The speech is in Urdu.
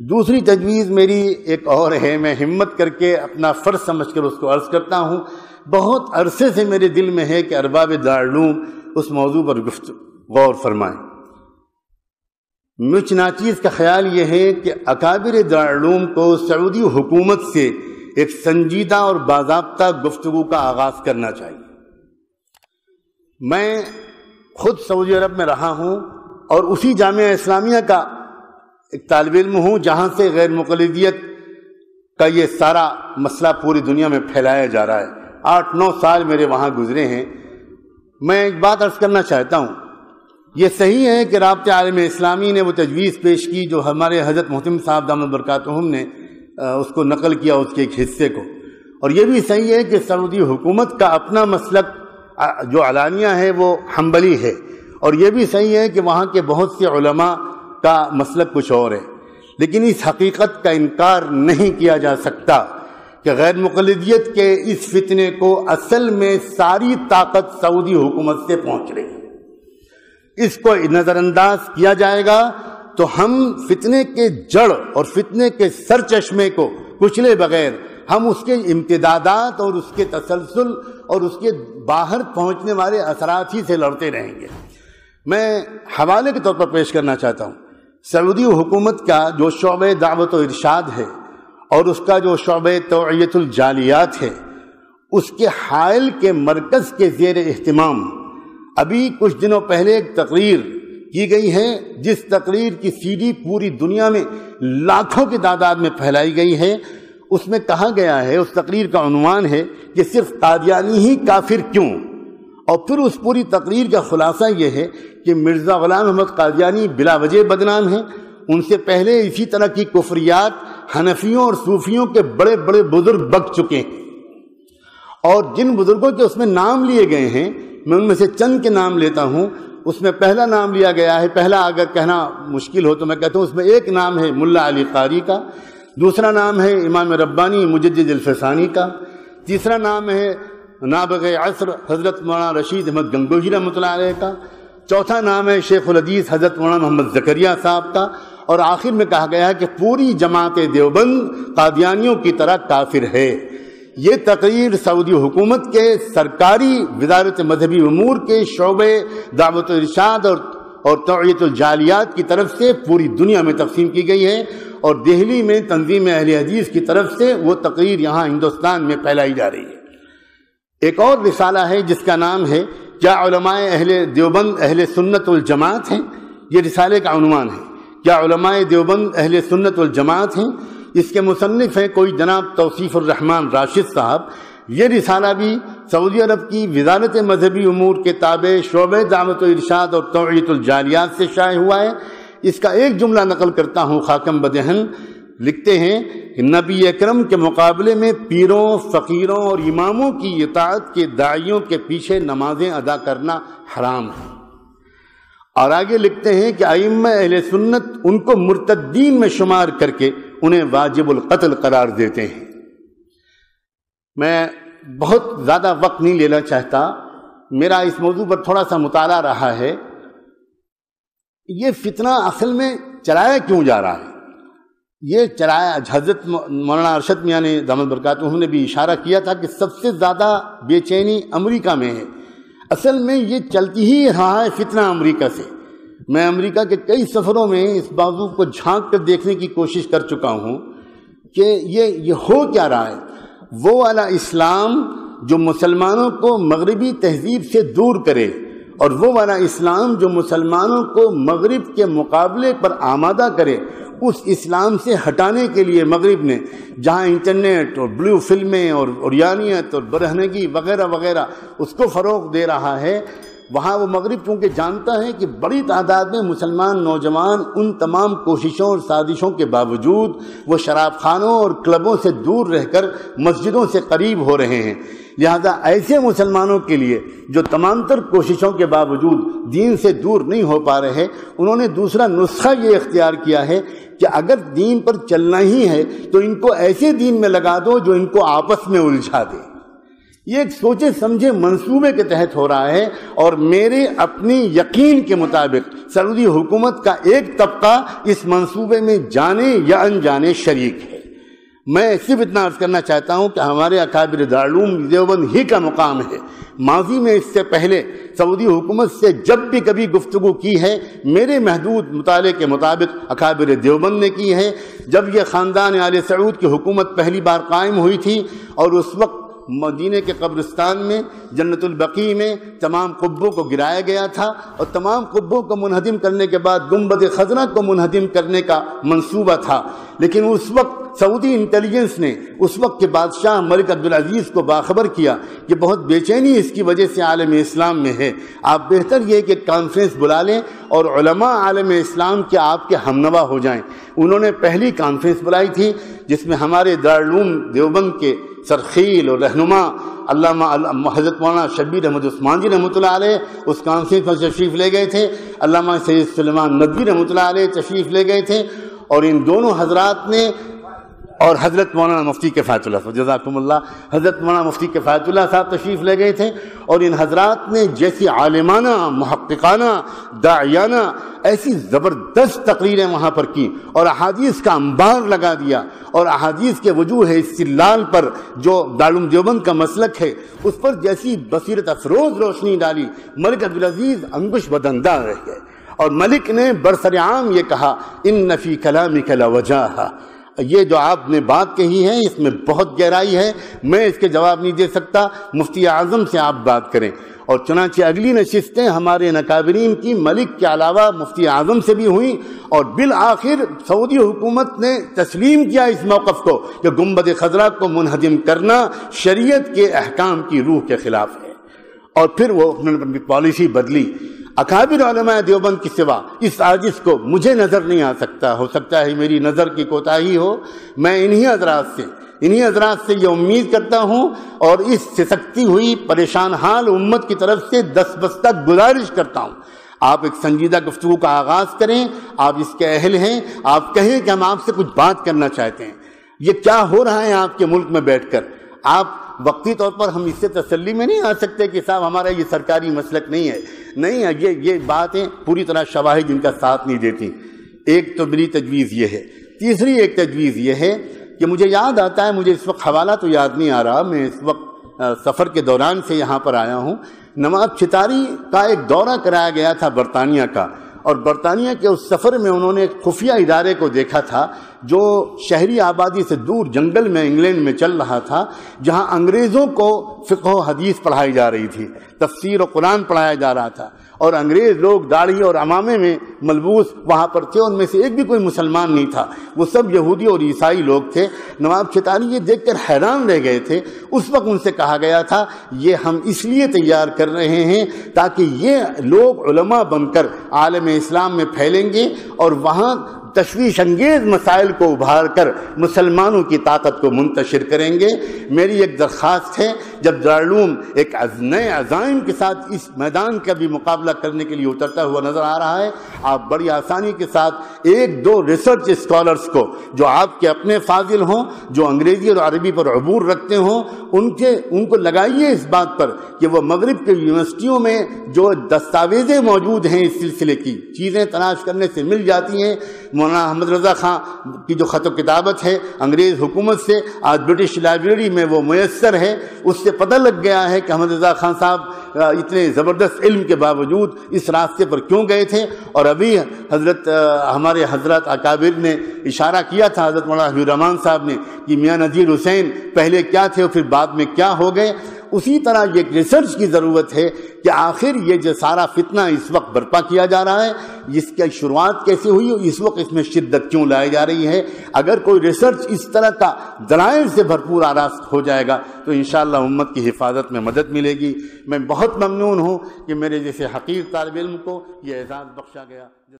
دوسری تجویز میری ایک اور ہے، میں ہمت کر کے اپنا فرض سمجھ کر اس کو عرض کرتا ہوں۔ بہت عرصے سے میرے دل میں ہے کہ ارباب دارالعلوم اس موضوع پر غور فرمائیں۔ مجھ ناچیز کا خیال یہ ہے کہ اکابر دارالعلوم کو سعودی حکومت سے ایک سنجیدہ اور باضابطہ گفتگو کا آغاز کرنا چاہیے۔ میں خود سعودی عرب میں رہا ہوں اور اسی جامعہ اسلامیہ کا ایک طالب علم ہوں جہاں سے غیر مقلدیت کا یہ سارا مسئلہ پوری دنیا میں پھیلایا جا رہا ہے۔ 8-9 سال میرے وہاں گزرے ہیں۔ میں ایک بات عرض کرنا چاہتا ہوں، یہ صحیح ہے کہ رابطہ عالم اسلامی نے وہ تجویز پیش کی جو ہمارے حضرت محتم صاحب دامت برکاتہم نے اس کو نقل کیا، اس کے ایک حصے کو، اور یہ بھی صحیح ہے کہ سعودی حکومت کا اپنا مسلک جو علانیہ ہے وہ حنبلی ہے، اور یہ بھی صحیح ہے کہ وہاں کے بہت سے علماء کا مسلک کچھ اور ہے۔ لیکن اس حقیقت کا انکار نہیں کیا جا سکتا کہ غیر مقلدیت کے اس فتنے کو اصل میں ساری طاقت سعودی حکومت سے پہنچ رہی ہے۔ اس کو نظر انداز کیا جائے گا تو ہم فتنے کے جڑ اور فتنے کے سر چشمے کو کچلے بغیر ہم اس کے امتدادات اور اس کے تسلسل اور اس کے باہر پہنچنے والے اثرات ہی سے لڑتے رہیں گے۔ میں حوالے کے طور پر پیش کرنا چاہتا ہوں، سعودی حکومت کا جو شعبہ دعوت و ارشاد ہے اور اس کا جو شعبہ توعیت الجالیات ہے، اس کے حائل کے مرکز کے زیر اہتمام ابھی کچھ دنوں پہلے ایک تقریر کی گئی ہے، جس تقریر کی سی ڈی پوری دنیا میں لاکھوں کی تعداد میں پھیلائی گئی ہے۔ اس میں کہا گیا ہے، اس تقریر کا عنوان ہے کہ صرف قادیانی ہی کافر کیوں، اور پھر اس پوری تقریر کا خلاصہ یہ ہے کہ مرزا غلام احمد قادیانی بلا وجہ بدنام ہیں۔ ان سے پہلے اسی طرح کی کفریات حنفیوں اور صوفیوں کے بڑے بڑے بزرگ بک چکے ہیں، اور جن بزرگوں کے اس میں نام لیے گئے ہیں، میں ان میں سے چند کے نام لیتا ہوں۔ اس میں پہلا نام لیا گیا ہے، پہلا اگر کہنا مشکل ہو تو میں کہتا ہوں اس میں ایک نام ہے ملا علی قاری کا، دوسرا نام ہے امام ربانی مجدد الفسانی کا، تیسرا نام ہے نابغ عصر حضرت مولانا رشید احمد گنگوہی رحمۃ اللہ علیہ کا، چوتھا نام ہے شیخ الحدیث حضرت مولانا محمد زکریہ صاحب کا، اور آخر میں کہا گیا ہے کہ پوری جماعت دیوبند قادیانیوں کی طرح کافر ہے۔ یہ تقریر سعودی حکومت کے سرکاری وزارت مذہبی امور کے شعبے دعوت و ارشاد اور توعیت الجالیات کی طرف سے پوری دنیا میں تقسیم کی گئی ہے، اور دہلی میں تنظیم اہل حدیث کی طرف سے وہ تقریر یہاں ہندوستان میں پھیلائی جا رہی ہے۔ ایک اور رسالہ ہے جس کا نام ہے کیا علماء اہل دیوبند اہل سنت والجماعت ہیں، یہ رسالے کا عنوان ہے، کیا علماء دیوبند اہل سنت والجماعت ہیں۔ اس کے مصنف ہیں کوئی جناب توصیف الرحمن راشد صاحب۔ یہ رسالہ بھی سعودی عرب کی وزارت مذہبی امور کے تابع شعبہ دعوت و ارشاد اور توعیت الجالیات سے شائع ہوا ہے۔ اس کا ایک جملہ نقل کرتا ہوں خاکم بدہن، لکھتے ہیں کہ نبی اکرم کے مقابلے میں پیروں، فقیروں اور اماموں کی اطاعت کے داعیوں کے پیچھے نمازیں ادا کرنا حرام ہے، اور آگے لکھتے ہیں کہ ائمہ اہل سنت ان کو مرتدین میں شمار کر کے انہیں واجب القتل قرار دیتے ہیں۔ میں بہت زیادہ وقت نہیں لینا چاہتا، میرا اس موضوع پر تھوڑا سا مطالعہ رہا ہے۔ یہ فتنہ اصل میں چلایا کیوں جا رہا ہے؟ یہ چلایا، حضرت مولانا ارشد میاں نے دامت برکاتہم نے بھی اشارہ کیا تھا کہ سب سے زیادہ بے چینی امریکہ میں ہے۔ اصل میں یہ چلتی ہی رہا ہے فتنہ امریکہ سے۔ میں امریکہ کے کئی سفروں میں اس موضوع کو جھانک کر دیکھنے کی کوشش کر چکا ہوں کہ یہ ہو کیا رہا ہے۔ وہ والا اسلام جو مسلمانوں کو مغربی تہذیب سے دور کرے، اور وہ والا اسلام جو مسلمانوں کو مغرب کے مقابلے پر آمادہ کرے، اس اسلام سے ہٹانے کے لیے مغرب نے جہاں انٹرنیٹ اور بلو فلمیں اور عریانیت اور برہنگی وغیرہ وغیرہ اس کو فروغ دے رہا ہے، وہاں وہ مغرب کیونکہ جانتا ہے کہ بڑی تعداد میں مسلمان نوجوان ان تمام کوششوں اور سازشوں کے باوجود وہ شراب خانوں اور کلبوں سے دور رہ کر مسجدوں سے قریب ہو رہے ہیں۔ لہذا ایسے مسلمانوں کے لیے جو تمام تر کوششوں کے باوجود دین سے دور نہیں ہو پا رہے، انہوں نے دوسرا نسخہ یہ اختیار کیا ہے کہ اگر دین پر چلنا ہی ہے تو ان کو ایسے دین میں لگا دو جو ان کو آپس میں الجھا دے۔ یہ ایک سوچے سمجھے منصوبے کے تحت ہو رہا ہے، اور میرے اپنی یقین کے مطابق سعودی حکومت کا ایک طبقہ اس منصوبے میں جانے یا انجانے شریک ہے۔ میں صرف اتنا عرض کرنا چاہتا ہوں کہ ہمارے اکابر دارالعلوم دیوبند ہی کا مقام ہے۔ ماضی میں اس سے پہلے سعودی حکومت سے جب بھی کبھی گفتگو کی ہے، میرے محدود مطالعے کے مطابق اکابر دیوبند نے کی ہے۔ جب یہ خاندان آل سعود کی حکومت پہلی بار قائم ہوئی تھی، اور اس وقت مدینے کے قبرستان میں جنت البقیع میں تمام قبوں کو گرایا گیا تھا، اور تمام قبوں کو منہدم کرنے کے بعد گنبد خضرا کو منہدم کرنے کا منصوبہ تھا۔ لیکن اس وقت سعودی انٹیلیجنس نے اس وقت کے بادشاہ ملک عبدالعزیز کو باخبر کیا کہ بہت بے چینی اس کی وجہ سے عالم اسلام میں ہے، آپ بہتر یہ کہ کانفرنس بلا لیں اور علماء عالم اسلام کے آپ کے ہمنوا ہو جائیں۔ انہوں نے پہلی کانفرنس بلائی تھی، جس میں ہمارے دارالعلوم دیوبند کے سرخیل اور رہنما علامہ حضرت مولانا شبیر احمد عثمان جی رحمۃ اللہ علیہ اس کانفرنس میں تشریف لے گئے تھے، علامہ سید سلیمان ندوی رحمۃ اللہ علیہ تشریف لے گئے تھے، اور ان دونوں حضرات نے، اور حضرت مولانا مفتی کفایت اللہ صاحب، جزاکم اللہ، حضرت مولانا مفتی کفایت اللہ صاحب تشریف لے گئے تھے، اور ان حضرات نے جیسی عالمانہ، محققانہ، داعیانہ ایسی زبردست تقریریں وہاں پر کی، اور احادیث کا انبار لگا دیا، اور احادیث کے وجوہ استدلال پر جو دارالعلوم دیوبند کا مسلک ہے اس پر جیسی بصیرت افروز روشنی ڈالی، ملک عبدالعزیز انگوش بدندہ رہ گئے، اور ملک نے برسر عام یہ کہا ان فی کلامک لوجاہہ، یہ جو آپ نے بات کہی ہے اس میں بہت گہرائی ہے، میں اس کے جواب نہیں دے سکتا، مفتی اعظم سے آپ بات کریں۔ اور چنانچہ اگلی نشستیں ہمارے ناکابرین کی ملک کے علاوہ مفتی اعظم سے بھی ہوئیں، اور بالآخر سعودی حکومت نے تسلیم کیا اس موقف کو کہ گنبد خضرا کو منہدم کرنا شریعت کے احکام کی روح کے خلاف ہے، اور پھر وہ اپنی پالیسی بدلی۔ اکابر علماء دیوبند کی سوا اس عاجز کو مجھے نظر نہیں آ سکتا، ہو سکتا ہے میری نظر کی کوتاہی ہو، میں انہی حضرات سے یہ امید کرتا ہوں، اور اس سسکتی ہوئی پریشان حال امت کی طرف سے دستبستہ گزارش کرتا ہوں، آپ ایک سنجیدہ گفتگو کا آغاز کریں، آپ اس کے اہل ہیں، آپ کہیں کہ ہم آپ سے کچھ بات کرنا چاہتے ہیں۔ یہ کیا ہو رہا ہے آپ کے ملک میں بیٹھ کر؟ آپ وقتی طور پر ہم اس سے تسلی میں نہیں آ سکتے کہ صاحب ہمارا یہ سرکاری مسلک نہیں ہے، نہیں ہے، یہ باتیں پوری طرح شواہد ان کا ساتھ نہیں دیتی۔ ایک تو میری تجویز یہ ہے، تیسری ایک تجویز یہ ہے کہ مجھے یاد آتا ہے، مجھے اس وقت حوالہ تو یاد نہیں آ رہا، میں اس وقت سفر کے دوران سے یہاں پر آیا ہوں، نواب چتاری کا ایک دورہ کرایا گیا تھا برطانیہ کا، اور برطانیہ کے اس سفر میں انہوں نے ایک خفیہ ادارے کو دیکھا تھا جو شہری آبادی سے دور جنگل میں انگلینڈ میں چل رہا تھا، جہاں انگریزوں کو فقہ و حدیث پڑھائی جا رہی تھی، تفسیر و قرآن پڑھایا جا رہا تھا، اور انگریز لوگ داڑھی اور عمامے میں ملبوس وہاں پر تھے، ان میں سے ایک بھی کوئی مسلمان نہیں تھا، وہ سب یہودی اور عیسائی لوگ تھے۔ نواب چتاری یہ دیکھ کر حیران رہ گئے تھے۔ اس وقت ان سے کہا گیا تھا یہ ہم اس لیے تیار کر رہے ہیں تاکہ یہ لوگ علماء بن کر عالم اسلام میں پھیلیں گے، اور وہاں تشویش انگیز مسائل کو ابھار کر مسلمانوں کی طاقت کو منتشر کریں گے۔ میری ایک درخواست ہے، جب دارالعلوم ایک نئے عزائم کے ساتھ اس میدان کا بھی مقابلہ کرنے کے لیے اترتا ہوا نظر آ رہا ہے، آپ بڑی آسانی کے ساتھ ایک دو ریسرچ اسکالرز کو جو آپ کے اپنے فاضل ہوں، جو انگریزی اور عربی پر عبور رکھتے ہوں، ان کو لگائیے اس بات پر کہ وہ مغرب کے یونیورسٹیوں میں جو دستاویزیں موجود ہیں اس سلسلے کی چیزیں تلاش کرنے سے مل جاتی ہیں۔ مولانا احمد رضا خان کی جو خط و کتابت ہے انگریز حکومت سے، آج برٹش لائبریری میں وہ میسر ہے، اس سے پتہ لگ گیا ہے کہ احمد رضا خان صاحب اتنے زبردست علم کے باوجود اس راستے پر کیوں گئے تھے۔ اور ابھی ہمارے حضرت اکابر نے اشارہ کیا تھا، حضرت مولانا حبیب الرحمان صاحب نے، کہ میاں نذیر حسین پہلے کیا تھے اور پھر بعد میں کیا ہو گئے۔ اسی طرح یہ ریسرچ کی ضرورت ہے کہ آخر یہ جو سارا فتنہ اس وقت برپا کیا جا رہا ہے، اس کی شروعات کیسے ہوئی اور اس وقت اس میں شدت کیوں لائی جا رہی ہے۔ اگر کوئی ریسرچ اس طرح کا دلائل سے بھرپور آراست ہو جائے گا تو انشاءاللہ امت کی حفاظت میں مدد ملے گی۔ میں بہت ممنون ہوں کہ میرے جیسے حقیر طالب علم کو یہ اعزاز بخشا گیا۔